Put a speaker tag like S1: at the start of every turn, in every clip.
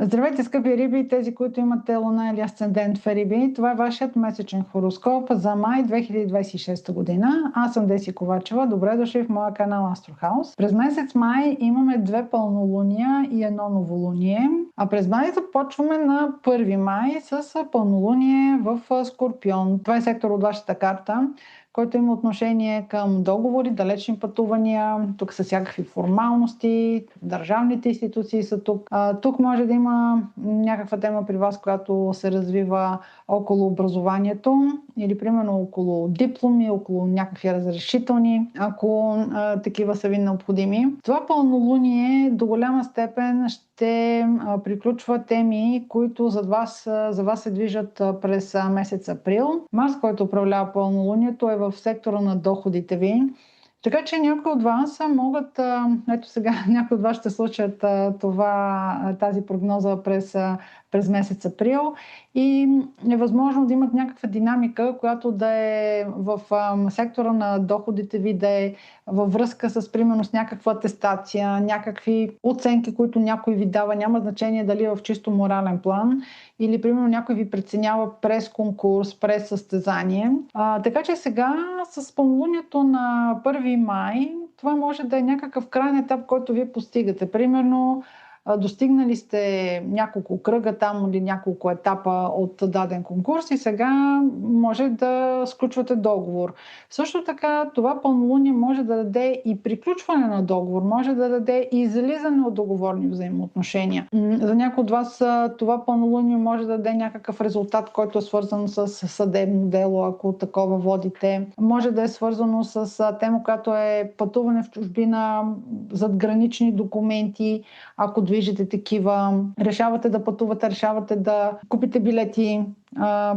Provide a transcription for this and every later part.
S1: Здравейте, скъпи риби, тези, които имате луна или асцендент в риби. Това е вашият месечен хороскоп за май 2026 година. Аз съм Деси Ковачева. Добре дошли в моя канал Астрохаус. През месец май имаме 2 пълнолуния и 1 новолуние. А през май започваме на 1 май с пълнолуние в Скорпион. Това е сектор от вашата карта, който има отношение към договори, далечни пътувания. Тук са всякакви формалности, държавните институции са тук. Тук може да има някаква тема при вас, която се развива около образованието или примерно около дипломи, около някакви разрешителни, ако такива са ви необходими. Това пълнолуние до голяма степен ще приключва теми, които за вас се движат през месец април. Марс, който управлява пълнолунието, е в сектора на доходите ви. Така че някои от вас могат, ето сега някои от вас ще случат тази прогноза през месец април и е възможно да имат някаква динамика, която да е в сектора на доходите ви, да е във връзка с примерно с някаква атестация, някакви оценки, които някой ви дава, няма значение дали е в чисто морален план или примерно някой ви преценява през конкурс, през състезание. Така че сега с пълнолунието на 1 май това може да е някакъв крайен етап, който вие постигате. Примерно достигнали сте няколко кръга там или няколко етапа от даден конкурс и сега може да сключвате договор. Също така това пълнолуние може да даде и приключване на договор, може да даде и излизане от договорни взаимоотношения. За някои от вас това пълнолуние може да даде някакъв резултат, който е свързан с съдебно дело, ако такова водите. Може да е свързано с тема, която е пътуване в чужбина, задгранични документи, ако движите такива, решавате да пътувате, решавате да купите билети,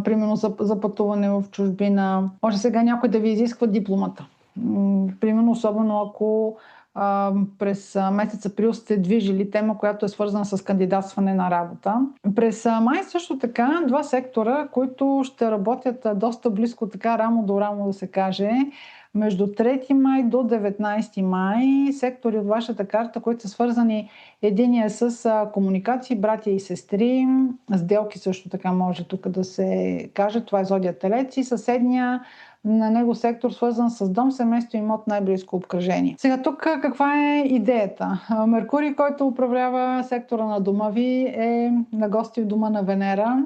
S1: примерно за пътуване в чужбина. Може сега някой да ви изисква дипломата. Примерно, особено ако през месец април сте движили тема, която е свързана с кандидатстване на работа. През май също така 2 сектора, които ще работят доста близко, така рамо до рамо да се каже, между 3 май до 19 май, сектори от вашата карта, които са свързани, единия с комуникации, братя и сестри, сделки също така може тук да се каже, това е зодия Телец, и съседния на него сектор, свързан с дом, семейство и имот, най-близко обкръжение. Сега тук каква е идеята? Меркурий, който управлява сектора на дома ви, е на гости в дома на Венера.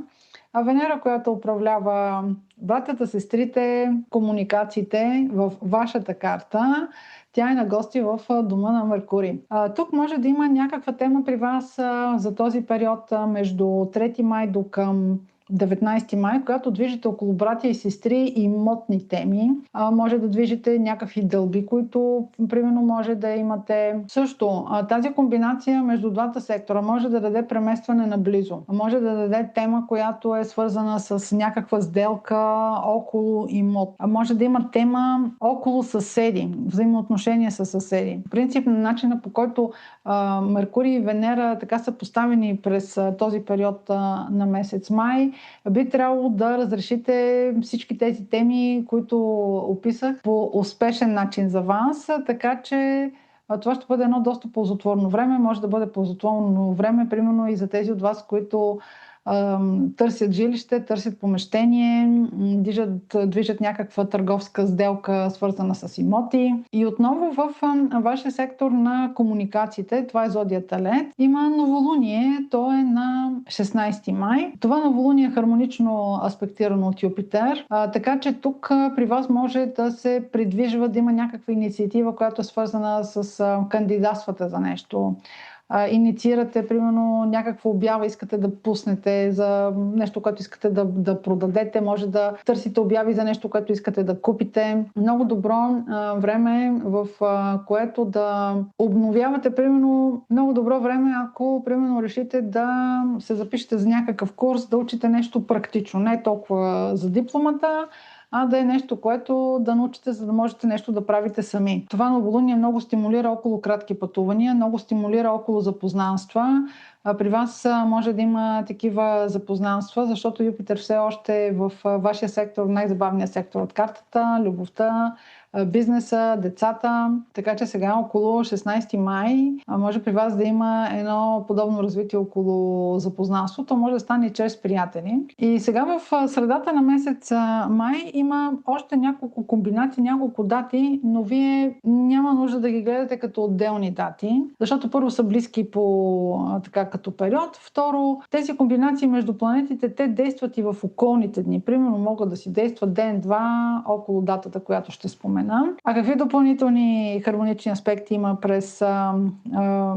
S1: А Венера, която управлява братята, сестрите, комуникациите в вашата карта, тя е на гости в дома на Меркурий. Тук може да има някаква тема при вас за този период между 3 май до към 19 май, когато движите около братя и сестри и имотни теми. Може да движите някакви дълби, които примерно може да имате. Също тази комбинация между двата сектора може да даде преместване наблизо. Може да даде тема, която е свързана с някаква сделка около имот. Може да има тема около съседи, взаимоотношения с съседи. В принцип, на начина по който Меркурий и Венера така са поставени през този период на месец май, би трябвало да разрешите всички тези теми, които описах, по успешен начин за вас, така че това ще бъде едно доста ползотворно време. Може да бъде ползотворно време, примерно и за тези от вас, които търсят жилище, търсят помещение, движат някаква търговска сделка, свързана с имоти. И отново в вашия сектор на комуникациите, това е зодия Телец, има новолуние, то е на 16 май. Това новолуние е хармонично аспектирано от Юпитер, така че тук при вас може да се придвижва, да има някаква инициатива, която е свързана с кандидатствата за нещо. Инициирате, примерно, някаква обява искате да пуснете за нещо, което искате да продадете, може да търсите обяви за нещо, което искате да купите. Много добро време, в което да обновявате, примерно, много добро време, ако, примерно, решите да се запишете за някакъв курс, да учите нещо практично, не толкова за дипломата, а да е нещо, което да научите, за да можете нещо да правите сами. Това новолуние много стимулира около кратки пътувания, много стимулира около запознанства, При вас може да има такива запознанства, защото Юпитер все още е в вашия сектор, най-забавният сектор от картата, любовта, бизнеса, децата. Така че сега около 16 май може при вас да има едно подобно развитие около запознанство. То може да стане и чрез приятели. И сега в средата на месец май има още няколко комбинации, няколко дати, но вие няма нужда да ги гледате като отделни дати, защото първо са близки по така като период. Второ, тези комбинации между планетите, те действат и в околните дни. Примерно могат да си действат ден-два около датата, която ще спомена. А какви допълнителни хармонични аспекти има през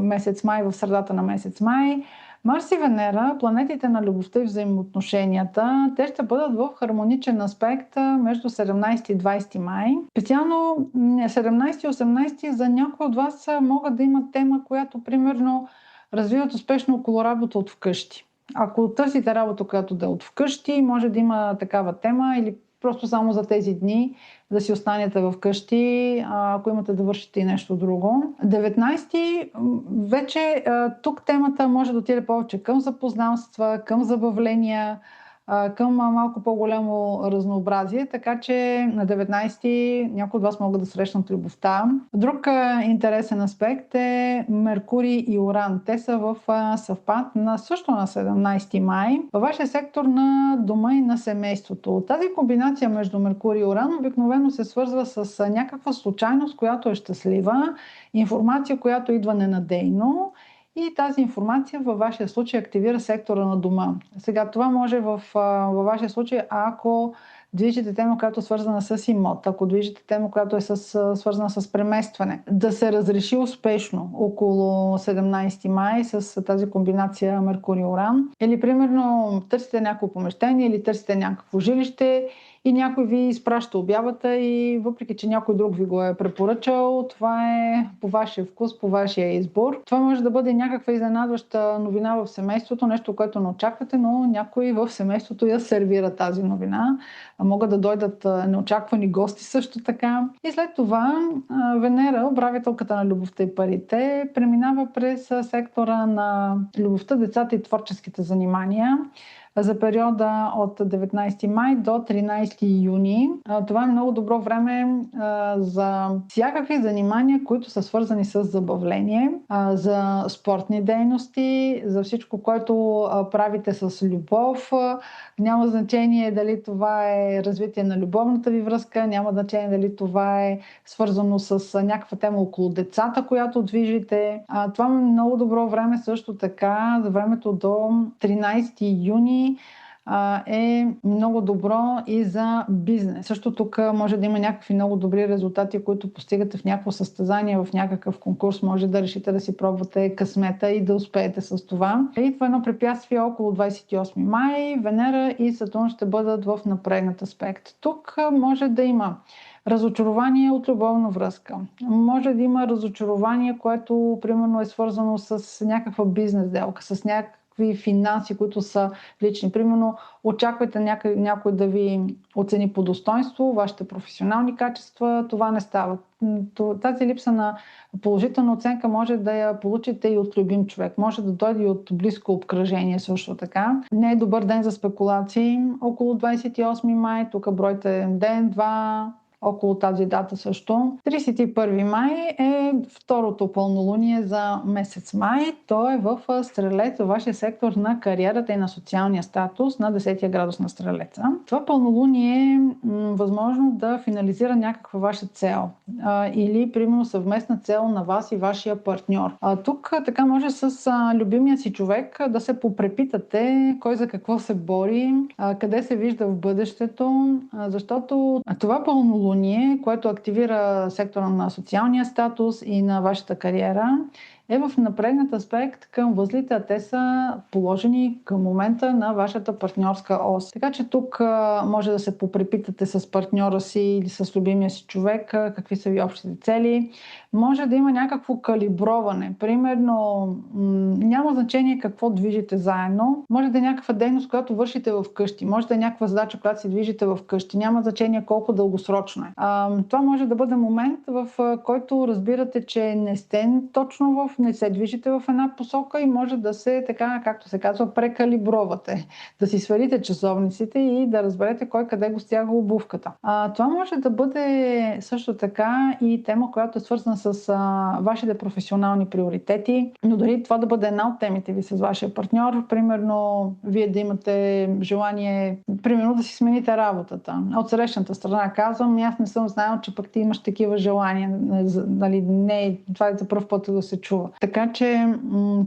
S1: месец май, в средата на месец май? Марс и Венера, планетите на любовта и взаимоотношенията, те ще бъдат в хармоничен аспект между 17 и 20 май. Специално 17 и 18 за някои от вас могат да имат тема, която примерно развиват успешно около работа от вкъщи. Ако търсите работа, която да е от вкъщи, може да има такава тема или просто само за тези дни да си останете вкъщи, ако имате да вършите и нещо друго. 19-ти вече тук темата може да отиде повече към запознанства, към забавления, към малко по-голямо разнообразие, така че на 19-ти някои от вас могат да срещнат любовта. Друг интересен аспект е Меркурий и Уран. Те са в съвпад също на 17 май във вашия сектор на дома и на семейството. Тази комбинация между Меркурий и Уран обикновено се свързва с някаква случайност, която е щастлива, информация, която идва ненадейно. И тази информация във вашия случай активира сектора на дома. Сега това може във вашия случай, ако движите тема, която е свързана с имот, ако движите тема, която е свързана с преместване, да се разреши успешно около 17 май с тази комбинация Меркурий-Уран. Или примерно търсите някакво помещение или търсите някакво жилище и някой ви изпраща обявата и въпреки, че някой друг ви го е препоръчал, това е по вашия вкус, по вашия избор. Това може да бъде някаква изненадваща новина в семейството, нещо, което не очаквате, но някой в семейството я сервира тази новина. Могат да дойдат неочаквани гости също така. И след това Венера, управителката на любовта и парите, преминава през сектора на любовта, децата и творческите занимания за периода от 19 май до 13 юни. Това е много добро време за всякакви занимания, които са свързани с забавление, за спортни дейности, за всичко, което правите с любов. Няма значение дали това е развитие на любовната ви връзка, няма значение дали това е свързано с някаква тема около децата, която движите. Това е много добро време също така, за времето до 13 юни е много добро и за бизнес. Също тук може да има някакви много добри резултати, които постигате в някакво състезание, в някакъв конкурс. Може да решите да си пробвате късмета и да успеете с това. И това е едно препятствие около 28 май. Венера и Сатурн ще бъдат в напрегнат аспект. Тук може да има разочарование от любовна връзка. Може да има разочарование, което примерно е свързано с някаква бизнес делка, с някакви финанси, които са лични. Примерно, очаквате някой да ви оцени по достоинство, вашите професионални качества, това не става. Тази липса на положителна оценка може да я получите и от любим човек. Може да дойде и от близко обкръжение също така. Не е добър ден за спекулации. Около 28 май, тук бройте ден, два, около тази дата също. 31 май е второто пълнолуние за месец май. То е в Стрелец, във вашия сектор на кариерата и на социалния статус на 10 градус на Стрелеца. Това пълнолуние е възможно да финализира някаква ваша цел или примерно съвместна цел на вас и вашия партньор. Тук така може с любимия си човек да се попрепитате кой за какво се бори, къде се вижда в бъдещето, защото това пълнолуние, което активира сектора на социалния статус и на вашата кариера, е в напрегнат аспект към възлите, а те са положени към момента на вашата партньорска ос. Така че тук може да се попрепитате с партньора си или с любимия си човек какви са ви общите цели. Може да има някакво калиброване. Примерно, няма значение какво движите заедно. Може да е някаква дейност, която вършите вкъщи. Може да е някаква задача, която си движите вкъщи. Няма значение колко дългосрочно е. Това може да бъде момент, в който разбирате, че не сте точно в не се движите в една посока и може да се, така, както се казва, прекалибровате, да си свалите часовниците и да разберете кой къде го стяга обувката. Това може да бъде също така и тема, която е свързана с вашите професионални приоритети, но дори това да бъде една от темите ви с вашия партньор, примерно вие да имате желание, примерно да си смените работата. От срещната страна казвам, аз не съм знаел, че пък ти имаш такива желания, нали, не, това е за първ път да се чува. Така че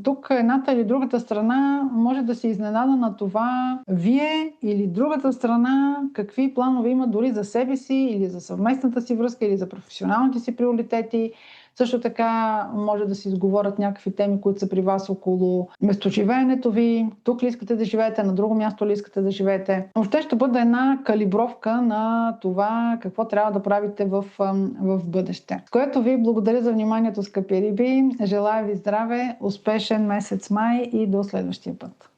S1: тук едната или другата страна може да се изненада на това вие или другата страна какви планове има дори за себе си или за съвместната си връзка или за професионалните си приоритети. Също така може да се изговорят някакви теми, които са при вас около местоживеенето ви. Тук ли искате да живеете, на друго място ли искате да живеете. Въобще ще бъде една калибровка на това какво трябва да правите в бъдеще. С което ви благодаря за вниманието, скъпи риби. Желая ви здраве, успешен месец май и до следващия път.